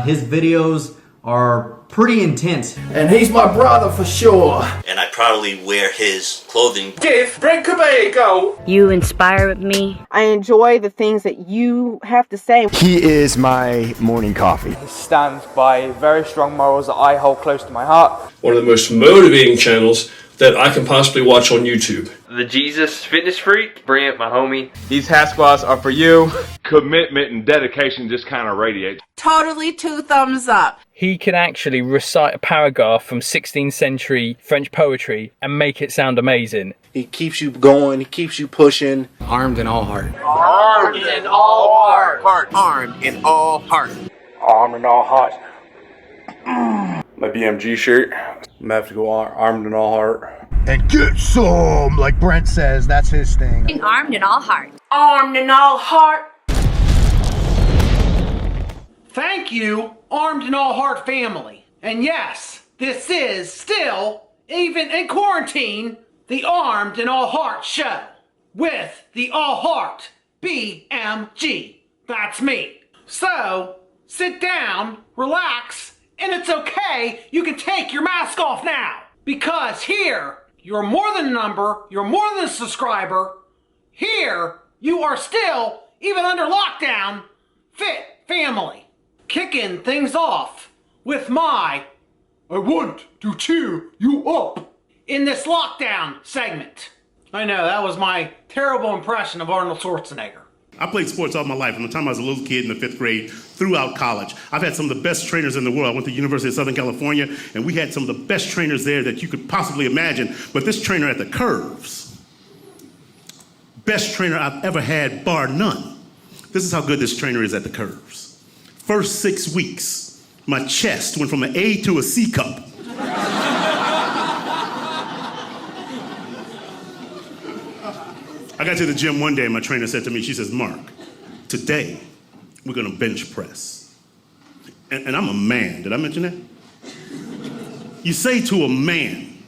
His videos are pretty intense. And he's my brother for sure. And I proudly wear his clothing. Give Brent Cabego. You inspire me. I enjoy the things that you have to say. He is my morning coffee. He stands by very strong morals that I hold close to my heart. One of the most motivating channels that I can possibly watch on YouTube. The Jesus Fitness Freak, Brent, my homie. These hat squats are for you. Commitment and dedication just kind of radiate. Totally 2 thumbs up. He can actually recite a paragraph from 16th century French poetry and make it sound amazing. He keeps you going, he keeps you pushing. Armed and all heart. Armed and all heart. Armed and all heart. Armed and all heart. My BMG shirt. I'm gonna have to go armed and all heart. And get some, like Brent says, that's his thing. Armed and all heart. Armed and all heart. Thank you, Armed and All Heart family. And yes, this is still, even in quarantine, the Armed and All Heart show with the All Heart BMG. That's me. So, sit down, relax, and it's okay, you can take your mask off now. Because here, you're more than a number, you're more than a subscriber. Here, you are still, even under lockdown, fit family. Kicking things off with my I want to cheer you up in this lockdown segment. I know, that was my terrible impression of Arnold Schwarzenegger. I played sports all my life, from the time I was a little kid in the 5th grade throughout college. I've had some of the best trainers in the world. I went to the University of Southern California, and we had some of the best trainers there that you could possibly imagine. But this trainer at the Curves, best trainer I've ever had, bar none. This is how good this trainer is at the Curves. First 6 weeks, my chest went from an A to a C cup. I got to the gym one day and my trainer said to me, she says, Mark, today we're gonna bench press. And I'm a man, did I mention that? You say to a man,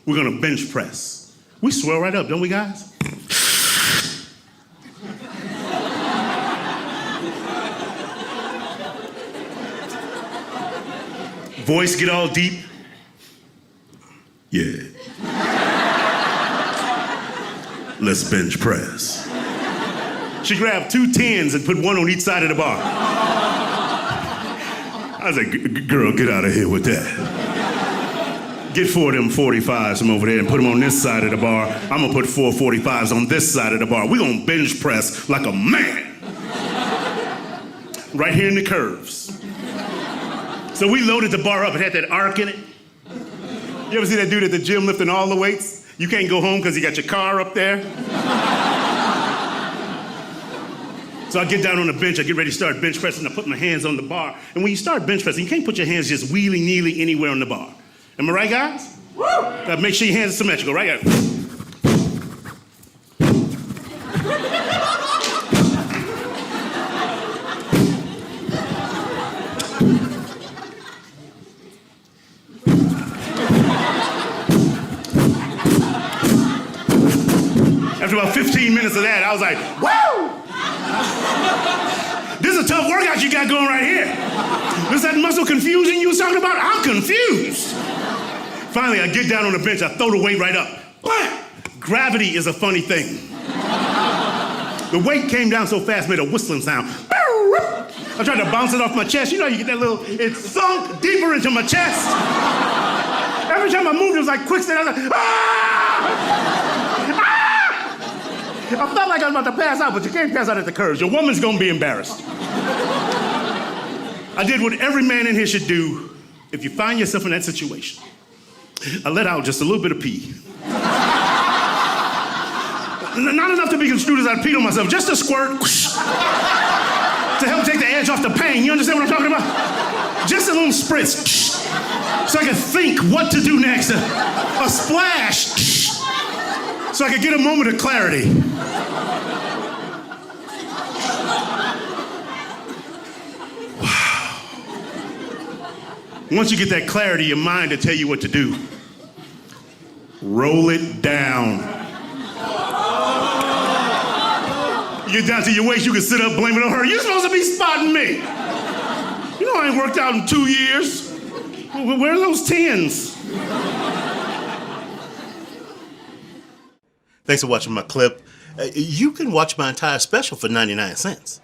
we're gonna bench press. We swell right up, don't we guys? Voice get all deep. Yeah. Let's bench press. She grabbed 2 10s and put 1 on each side of the bar. I was like, girl, get out of here with that. Get 4 of them 45s from over there and put them on this side of the bar. I'm gonna put 4 45s on this side of the bar. We're gonna bench press like a man. Right here in the Curves. So we loaded the bar up, it had that arc in it. You ever see that dude at the gym lifting all the weights? You can't go home because you got your car up there. So I get down on the bench, I get ready to start bench pressing, I put my hands on the bar. And when you start bench pressing, you can't put your hands just wheeling-neely anywhere on the bar. Am I right, guys? Woo! Gotta make sure your hands are symmetrical, right? After about 15 minutes of that, I was like, woo! This is a tough workout you got going right here. This is that muscle confusion you was talking about? I'm confused. Finally, I get down on the bench, I throw the weight right up. Gravity is a funny thing. The weight came down so fast, made a whistling sound. I tried to bounce it off my chest. You know, you get that little, it sunk deeper into my chest. Every time I moved, it was like quicksand. I was like, ah! I felt like I was about to pass out, but you can't pass out at the Curves. Your woman's gonna be embarrassed. I did what every man in here should do if you find yourself in that situation. I let out just a little bit of pee. Not enough to be construed as I peed on myself, just a squirt to help take the edge off the pain. You understand what I'm talking about? Just a little spritz so I could think what to do next. A splash so I could get a moment of clarity. Wow. Once you get that clarity, your mind will tell you what to do. Roll it down. You get down to your waist, you can sit up, blame it on her. You're supposed to be spotting me. You know I I ain't worked out in 2 years. Where are those 10s? Thanks for watching my clip. You can watch my entire special for 99 cents.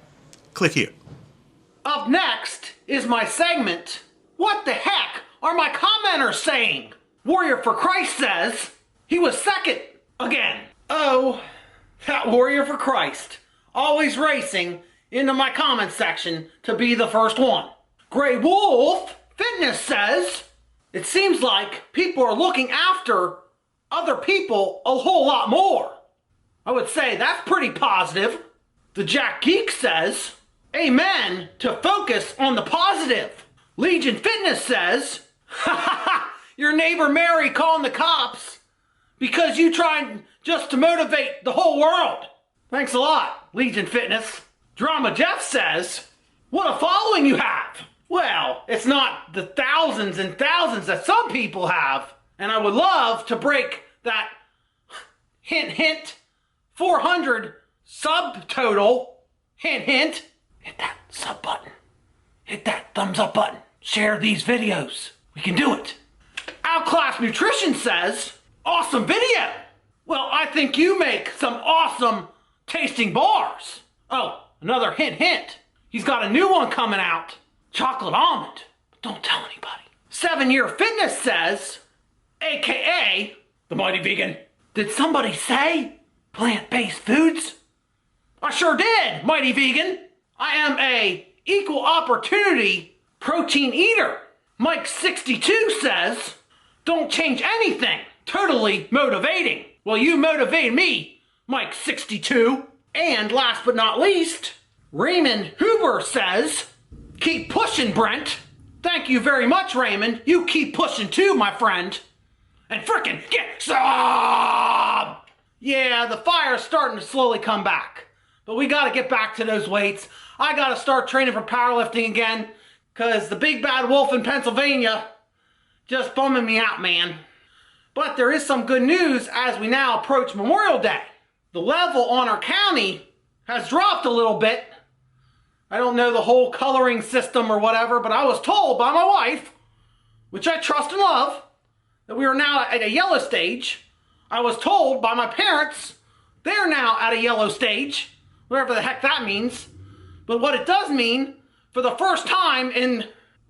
Click here. Up next is my segment, What the Heck Are My Commenters Saying? Warrior for Christ says he was second again. Oh, that Warrior for Christ. Always racing into my comment section to be the first one. Grey Wolf Fitness says it seems like people are looking after other people a whole lot more. I would say that's pretty positive. The Jack Geek says, amen to focus on the positive. Legion Fitness says, ha ha ha, your neighbor Mary calling the cops because you tried just to motivate the whole world. Thanks a lot, Legion Fitness. Drama Jeff says, what a following you have. Well, it's not the thousands and thousands that some people have, and I would love to break that hint hint 400 subtotal. Hint hint. Hit that sub button. Hit that thumbs up button. Share these videos. We can do it. Outclass Nutrition says, awesome video. Well, I think you make some awesome tasting bars. Oh, another hint hint. He's got a new one coming out. Chocolate almond. But don't tell anybody. 7 Year Fitness says, AKA the Mighty Vegan. Did somebody say plant-based foods? I sure did, Mighty Vegan. I am a equal opportunity protein eater. Mike62 says, don't change anything. Totally motivating. Well, you motivate me, Mike62. And last but not least, Raymond Huber says, keep pushing, Brent. Thank you very much, Raymond. You keep pushing too, my friend. And frickin' get some! Yeah, the fire's starting to slowly come back. But we gotta get back to those weights. I gotta start training for powerlifting again, cause the big bad wolf in Pennsylvania just bumming me out, man. But there is some good news as we now approach Memorial Day. The level on our county has dropped a little bit. I don't know the whole coloring system or whatever, but I was told by my wife, which I trust and love, that we are now at a yellow stage. I was told by my parents they're now at a yellow stage, whatever the heck that means. But what it does mean, for the first time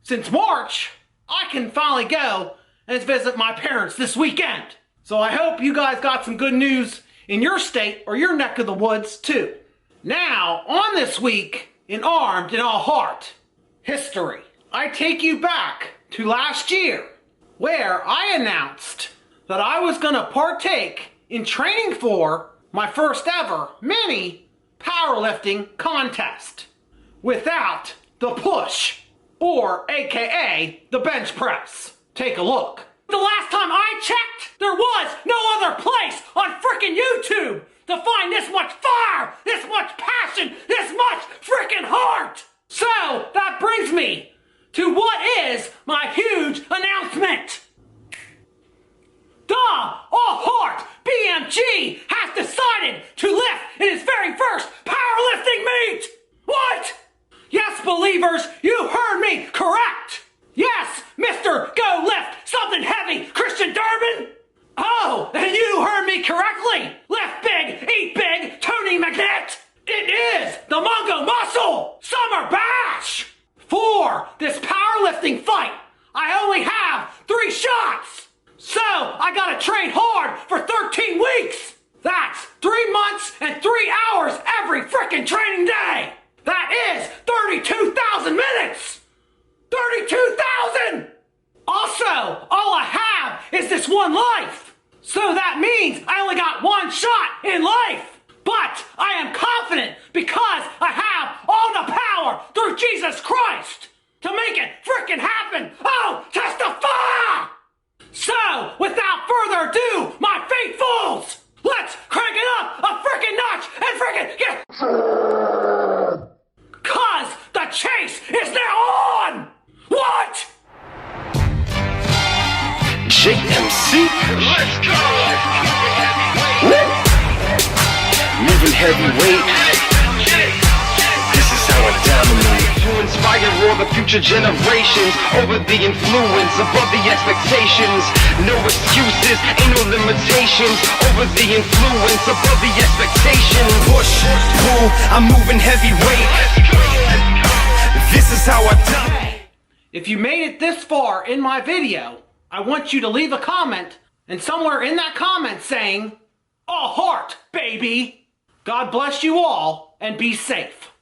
since March, I can finally go and visit my parents this weekend. So I hope you guys got some good news in your state or your neck of the woods too. Now, on this week in Armed and All Heart history, I take you back to last year, where I announced that I was going to partake in training for my first ever mini powerlifting contest without the push, or AKA the bench press. Take a look. The last time I checked, there was no other place on frickin' YouTube to find this much fire, this much passion, this much frickin' heart. So that brings me to what is my huge announcement. The All Heart BMG has decided to lift in its very first powerlifting meet. What? Yes, believers, you heard me correct. Yes, Mr. Go Lift Something Heavy Christian Durbin. Oh, and you heard me correctly. Lift big, eat big, Tony McNett. It is the Mongo Muscle Summer Bash. For this powerlifting fight, I only have 3 shots. So I gotta train hard for 13 weeks. That's 3 months and 3 hours every frickin' training day. That is 32,000 minutes. 32,000! Also, all I have is this one life. So that means I only got 1 shot in life. But I am confident because I have all the power through Jesus Christ to make it frickin' happen. Oh, testify! So, without further ado, my faithfuls, let's crank it up a frickin' notch and frickin' get... Cause the chase is now on! What? JMC. Let's go! Moving heavyweight. This is how I dominate. to inspire all the future generations. Over the influence, above the expectations. No excuses, ain't no limitations. Over the influence, above the expectations. Push, pull, I'm moving heavyweight. This is how I die. If you made it this far in my video, I want you to leave a comment, and somewhere in that comment saying, "All heart, baby." God bless you all, and be safe.